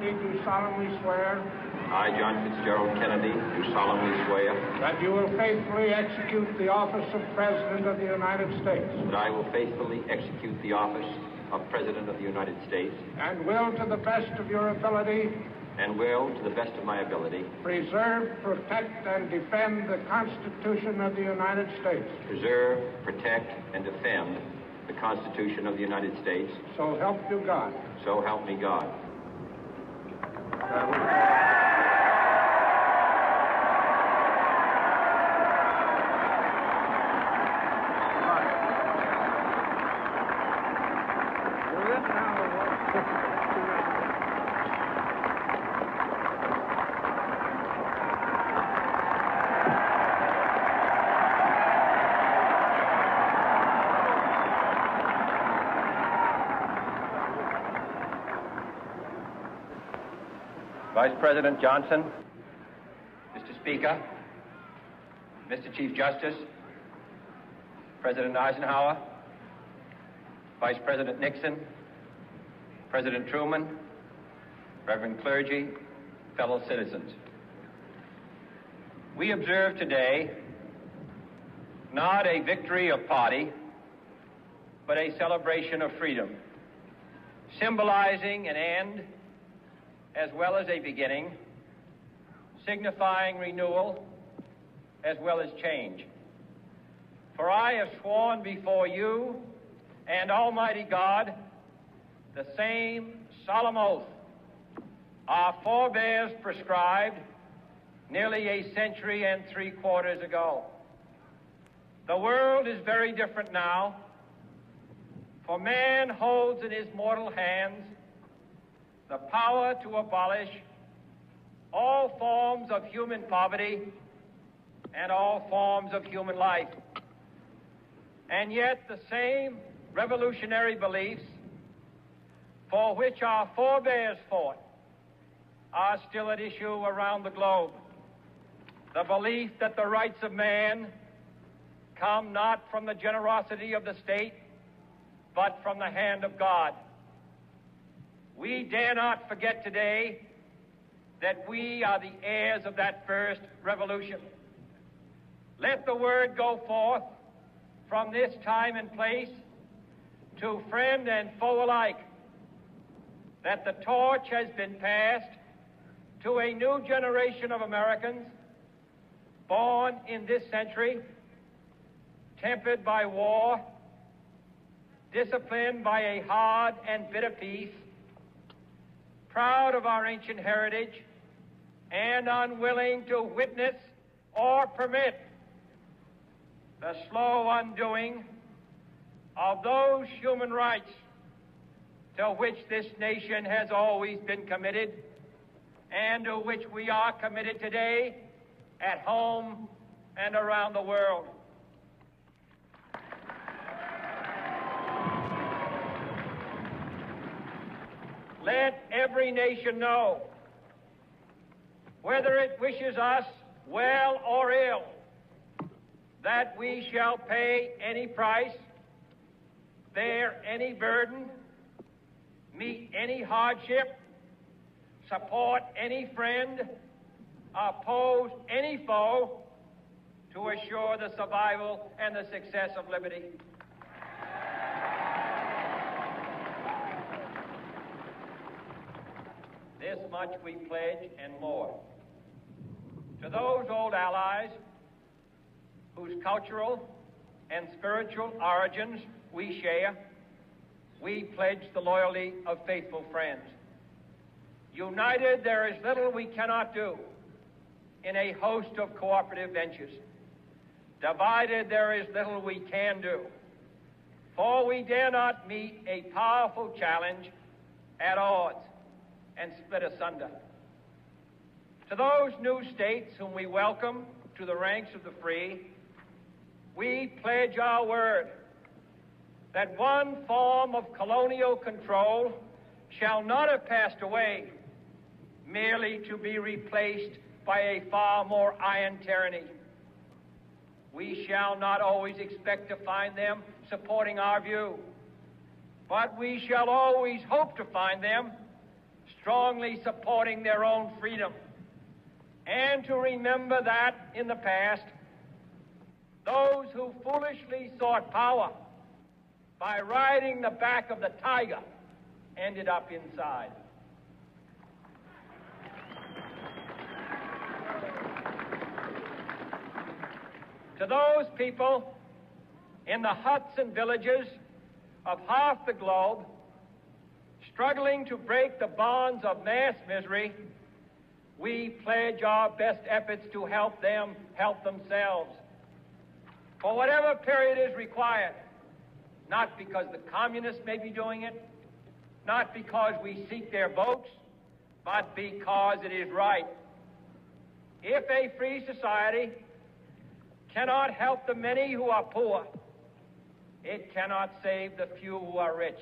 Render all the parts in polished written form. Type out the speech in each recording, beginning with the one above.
Kennedy, do solemnly swear I, John Fitzgerald Kennedy, do solemnly swear that you will faithfully execute the office of President of the United States that I will faithfully execute the office of President of the United States and will, to the best of your ability, and will, to the best of my ability, preserve, protect, and defend the Constitution of the United States. preserve, protect, and defend the Constitution of the United States. So help you God. So help me God. Vice President Johnson, Mr. Speaker, Mr. Chief Justice, President Eisenhower, Vice President Nixon, President Truman, Reverend clergy, fellow citizens. We observe today not a victory of party, but a celebration of freedom, symbolizing an end as well as a beginning, signifying renewal as well as change. For I have sworn before you and Almighty God the same solemn oath our forebears prescribed nearly a century and 3/4 ago. The world is very different now, for man holds in his mortal hands the power to abolish all forms of human poverty and all forms of human life. And yet the same revolutionary beliefs for which our forebears fought are still at issue around the globe. The belief that the rights of man come not from the generosity of the state, but from the hand of God. We dare not forget today that we are the heirs of that first revolution. Let the word go forth from this time and place to friend and foe alike that the torch has been passed to a new generation of Americans born in this century, tempered by war, disciplined by a hard and bitter peace, proud of our ancient heritage, and unwilling to witness or permit the slow undoing of those human rights to which this nation has always been committed and to which we are committed today at home and around the world. Let every nation know, whether it wishes us well or ill, that we shall pay any price, bear any burden, meet any hardship, support any friend, oppose any foe to assure the survival and the success of liberty. This much we pledge and more. To those old allies whose cultural and spiritual origins we share, we pledge the loyalty of faithful friends. United, there is little we cannot do in a host of cooperative ventures. Divided, there is little we can do, for we dare not meet a powerful challenge at odds and split asunder. To those new states whom we welcome to the ranks of the free, we pledge our word that one form of colonial control shall not have passed away merely to be replaced by a far more iron tyranny. We shall not always expect to find them supporting our view, but we shall always hope to find them strongly supporting their own freedom, and to remember that in the past, those who foolishly sought power by riding the back of the tiger ended up inside. To those people in the huts and villages of half the globe struggling to break the bonds of mass misery, we pledge our best efforts to help them help themselves for whatever period is required, not because the communists may be doing it, not because we seek their votes, but because it is right. If a free society cannot help the many who are poor, it cannot save the few who are rich.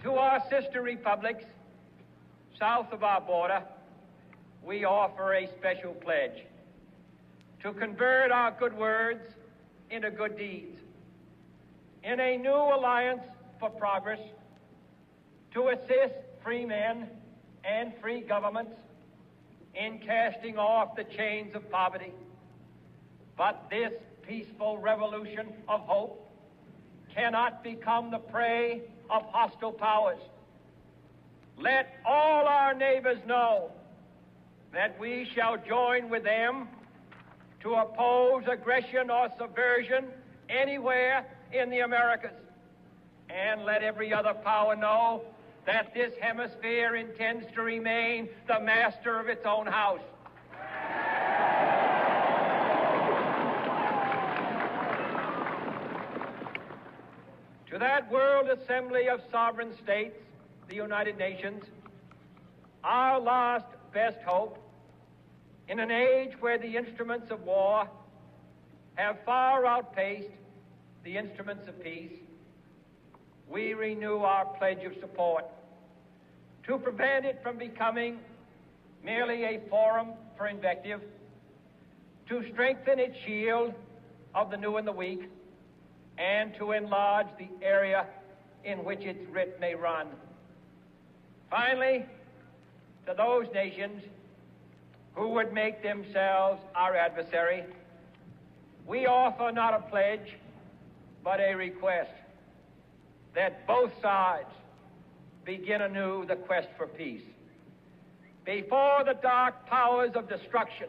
To our sister republics south of our border, we offer a special pledge to convert our good words into good deeds, in a new alliance for progress, to assist free men and free governments in casting off the chains of poverty. But this peaceful revolution of hope cannot become the prey of hostile powers. Let all our neighbors know that we shall join with them to oppose aggression or subversion anywhere in the Americas. And let every other power know that this hemisphere intends to remain the master of its own house. To that World Assembly of Sovereign States, the United Nations, our last best hope, in an age where the instruments of war have far outpaced the instruments of peace, we renew our pledge of support to prevent it from becoming merely a forum for invective, to strengthen its shield of the new and the weak, and to enlarge the area in which its writ may run. Finally, to those nations who would make themselves our adversary, we offer not a pledge, but a request that both sides begin anew the quest for peace. Before the dark powers of destruction,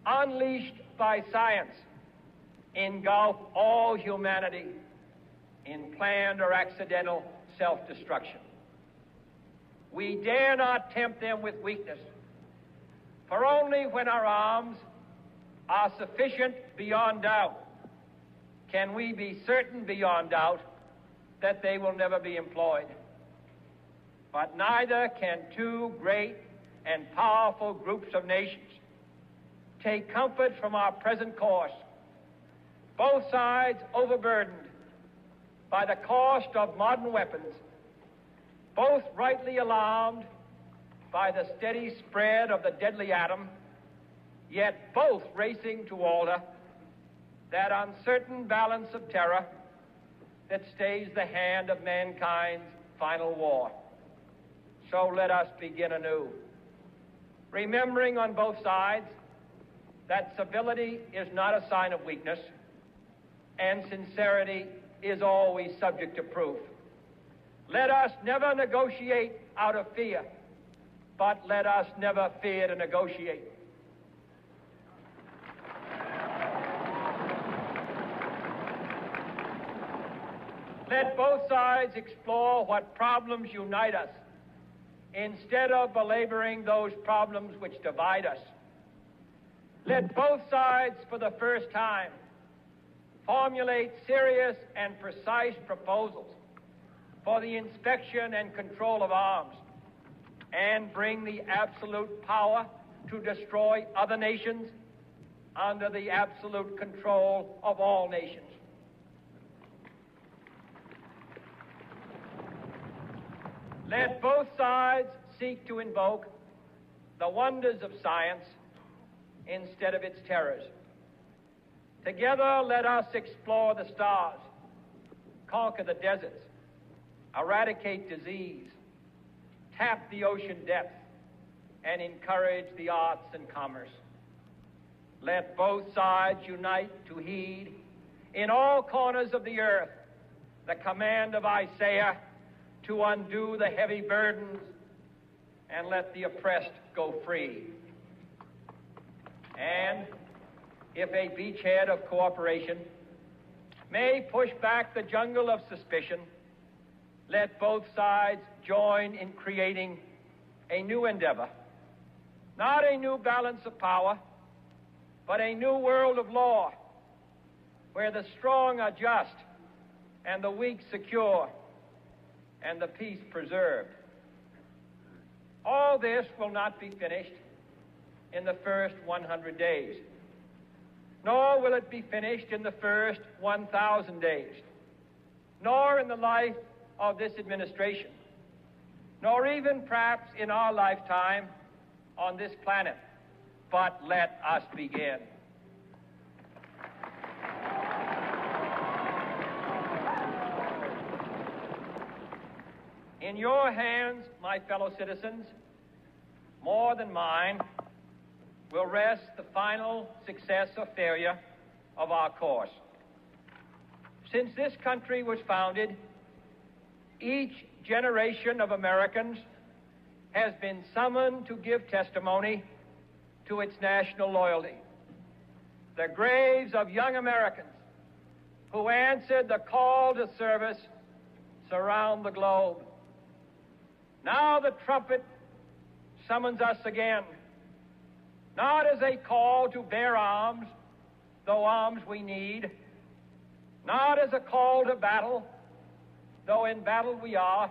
unleashed by science, engulf all humanity in planned or accidental self-destruction. We dare not tempt them with weakness, for only when our arms are sufficient beyond doubt can we be certain beyond doubt that they will never be employed. But neither can two great and powerful groups of nations take comfort from our present course, both sides overburdened by the cost of modern weapons, both rightly alarmed by the steady spread of the deadly atom, yet both racing to alter that uncertain balance of terror that stays the hand of mankind's final war. So let us begin anew, remembering on both sides that civility is not a sign of weakness, and sincerity is always subject to proof. Let us never negotiate out of fear, but let us never fear to negotiate. Let both sides explore what problems unite us, instead of belaboring those problems which divide us. Let both sides, for the first time, formulate serious and precise proposals for the inspection and control of arms, and bring the absolute power to destroy other nations under the absolute control of all nations. Let both sides seek to invoke the wonders of science instead of its terrors. Together, let us explore the stars conquer the deserts, eradicate disease, tap the ocean depth, and encourage the arts and commerce. Let both sides unite to heed in all corners of the earth the command of Isaiah to undo the heavy burdens and let the oppressed go free. And if a beachhead of cooperation may push back the jungle of suspicion, let both sides join in creating a new endeavor, not a new balance of power, but a new world of law, where the strong are just and the weak secure and the peace preserved. All this will not be finished in the first 100 days, nor will it be finished in the first 1,000 days, nor in the life of this administration, nor even perhaps in our lifetime on this planet. But let us begin. In your hands, my fellow citizens, more than mine, will rest the final success or failure of our course. Since this country was founded, each generation of Americans has been summoned to give testimony to its national loyalty. The graves of young Americans who answered the call to service surround the globe. Now the trumpet summons us again, not as a call to bear arms, though arms we need, not as a call to battle, though in battle we are,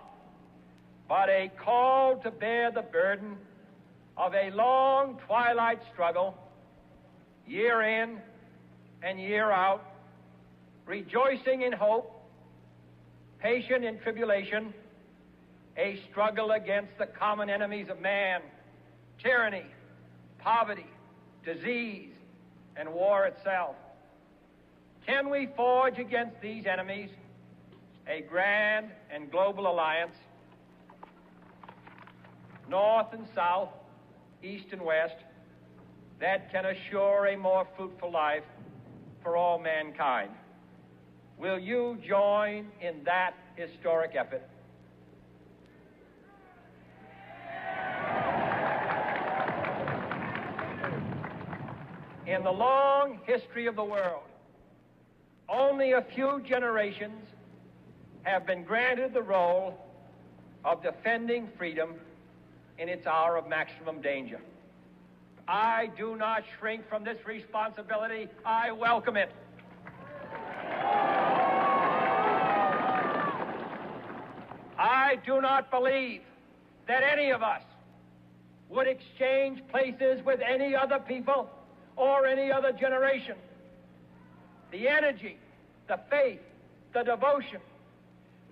but a call to bear the burden of a long twilight struggle, year in and year out, rejoicing in hope, patient in tribulation, a struggle against the common enemies of man, tyranny, poverty, disease, and war itself. Can we forge against these enemies a grand and global alliance, North and South, East and West, that can assure a more fruitful life for all mankind? Will you join in that historic effort? In the long history of the world, only a few generations have been granted the role of defending freedom in its hour of maximum danger. I do not shrink from this responsibility. I welcome it. I do not believe that any of us would exchange places with any other people or any other generation. The energy, the faith, the devotion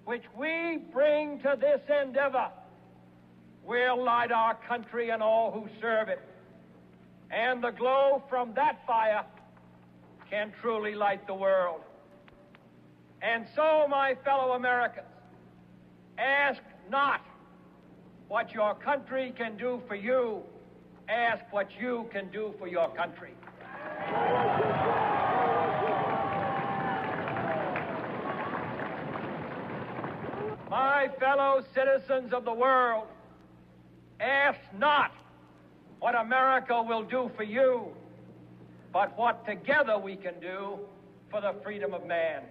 which we bring to this endeavor will light our country and all who serve it. And the glow from that fire can truly light the world. And so, my fellow Americans, ask not what your country can do for you. Ask what you can do for your country. My fellow citizens of the world, ask not what America will do for you, but what together we can do for the freedom of man.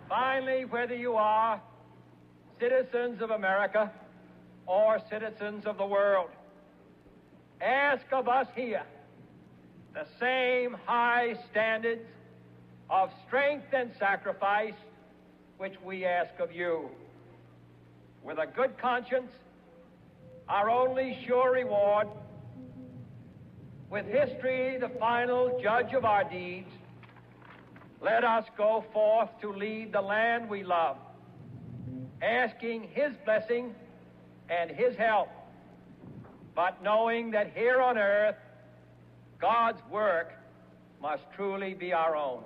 Finally, whether you are citizens of America or citizens of the world, ask of us here the same high standards of strength and sacrifice which we ask of you. With a good conscience, our only sure reward, with history the final judge of our deeds, let us go forth to lead the land we love, asking his blessing and his help, but knowing that here on earth, God's work must truly be our own.